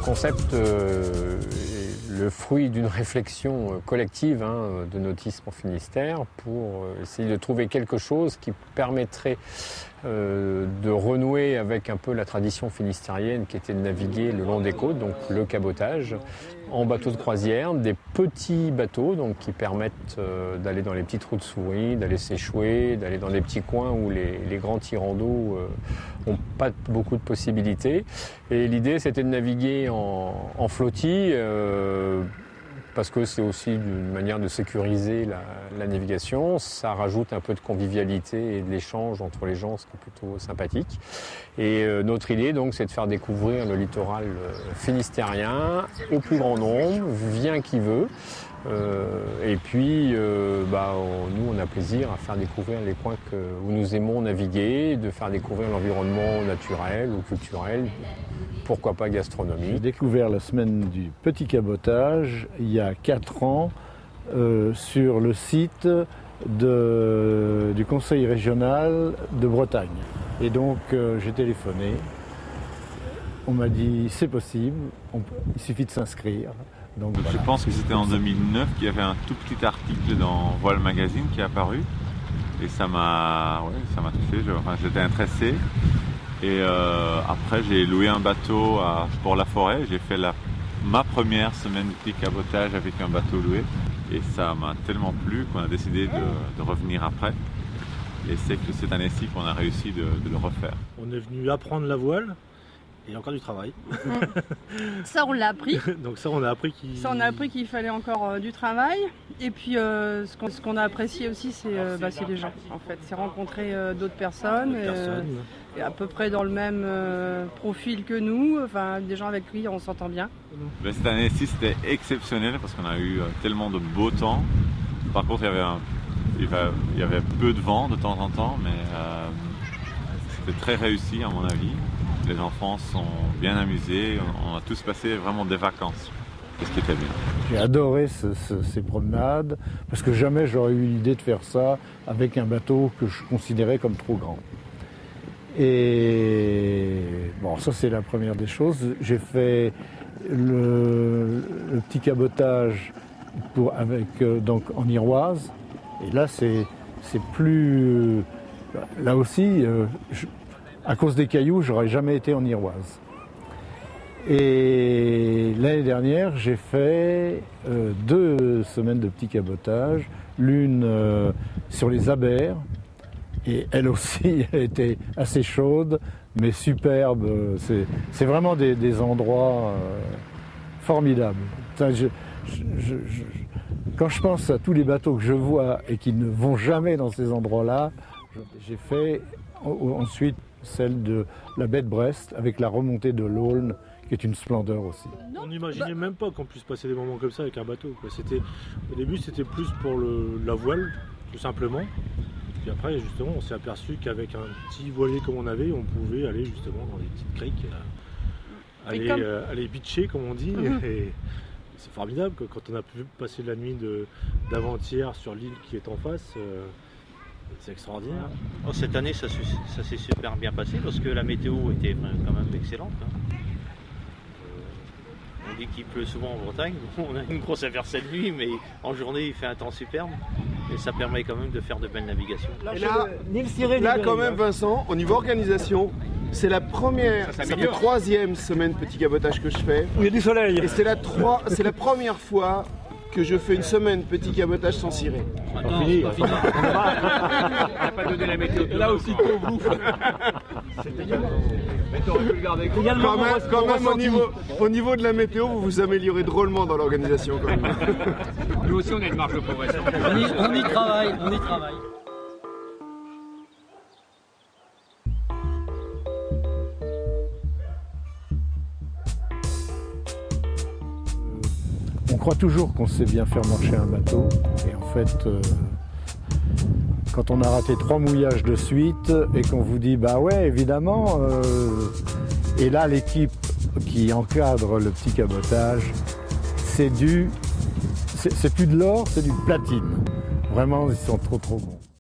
concept est le fruit d'une réflexion collective de Nautisme en Finistère pour essayer de trouver quelque chose qui permettrait de renouer avec un peu la tradition finistérienne qui était de naviguer le long des côtes, donc le cabotage, en bateau de croisière, des petits bateaux donc, qui permettent d'aller dans les petits trous de souris, d'aller s'échouer, d'aller dans des petits coins où les grands tirants d'eau n'ont pas beaucoup de possibilités. Et l'idée c'était de naviguer en flottille, parce que c'est aussi une manière de sécuriser la navigation. Ça rajoute un peu de convivialité et de l'échange entre les gens, ce qui est plutôt sympathique. Et notre idée, donc, c'est de faire découvrir le littoral finistérien au plus grand nombre, vient qui veut. Et puis, nous, on a plaisir à faire découvrir les coins où nous aimons naviguer, de faire découvrir l'environnement naturel ou culturel, pourquoi pas gastronomique. J'ai découvert la semaine du petit cabotage il y a 4 ans sur le site du Conseil régional de Bretagne. Et donc j'ai téléphoné, on m'a dit c'est possible, il suffit de s'inscrire. Donc, Je pense que c'était en 2009 qu'il y avait un tout petit article dans Voile Magazine qui est apparu et ça m'a touché, j'étais intéressé. Et après j'ai loué un bateau à Port-la-Forêt, j'ai fait ma première semaine de petit cabotage avec un bateau loué et ça m'a tellement plu qu'on a décidé de revenir après. Et c'est que cette année-ci qu'on a réussi de le refaire. On est venu apprendre la voile. Il y a encore du travail. Ça, on l'a appris. Donc ça, on a appris qu'il fallait encore du travail. Et puis, ce qu'on a apprécié aussi, c'est les gens, en fait. C'est rencontrer d'autres personnes, et à peu près dans le même profil que nous. Enfin, des gens avec qui on s'entend bien. Mais cette année-ci, c'était exceptionnel parce qu'on a eu tellement de beau temps. Par contre, il y avait peu de vent de temps en temps, mais c'était très réussi à mon avis. Les enfants sont bien amusés, on a tous passé vraiment des vacances, c'est ce qui était bien. J'ai adoré ces promenades, parce que jamais j'aurais eu l'idée de faire ça avec un bateau que je considérais comme trop grand. Et bon, ça c'est la première des choses. J'ai fait le petit cabotage donc en Iroise, et là c'est plus... Là aussi, à cause des cailloux, j'aurais jamais été en Iroise. Et l'année dernière, j'ai fait 2 semaines de petit cabotage, l'une sur les Abers, et elle aussi elle était assez chaude, mais superbe. C'est vraiment des endroits formidables. Quand je pense à tous les bateaux que je vois et qui ne vont jamais dans ces endroits-là, j'ai fait ensuite celle de la baie de Brest avec la remontée de l'Aulne qui est une splendeur aussi. On n'imaginait même pas qu'on puisse passer des moments comme ça avec un bateau. Au début c'était plus pour la voile tout simplement. Puis après justement on s'est aperçu qu'avec un petit voilier comme on avait, on pouvait aller justement dans des petites criques, aller beacher comme on dit. Et c'est formidable quand on a pu passer la nuit d'avant-hier sur l'île qui est en face. C'est extraordinaire. Oh, cette année, ça s'est super bien passé parce que la météo était quand même excellente. On dit qu'il pleut souvent en Bretagne. On a une grosse averse cette nuit, mais en journée, il fait un temps superbe. Et ça permet quand même de faire de belles navigations. Là, quand même, Vincent, au niveau organisation, c'est la première, ça fait 3e semaine petit cabotage que je fais. Il y a du soleil. Et c'est la première fois que je fais une semaine petit cabotage sans cirer. Non, c'est pas fini. On n'a pas donné la météo. Là aussi pour vous. Quand même au niveau de la météo, vous vous améliorez drôlement dans l'organisation. Nous aussi, on a une marge de progression. On y travaille. On croit toujours qu'on sait bien faire marcher un bateau, et en fait, quand on a raté 3 mouillages de suite et qu'on vous dit bah ouais évidemment, et là l'équipe qui encadre le petit cabotage, c'est plus de l'or, c'est du platine. Vraiment, ils sont trop bons.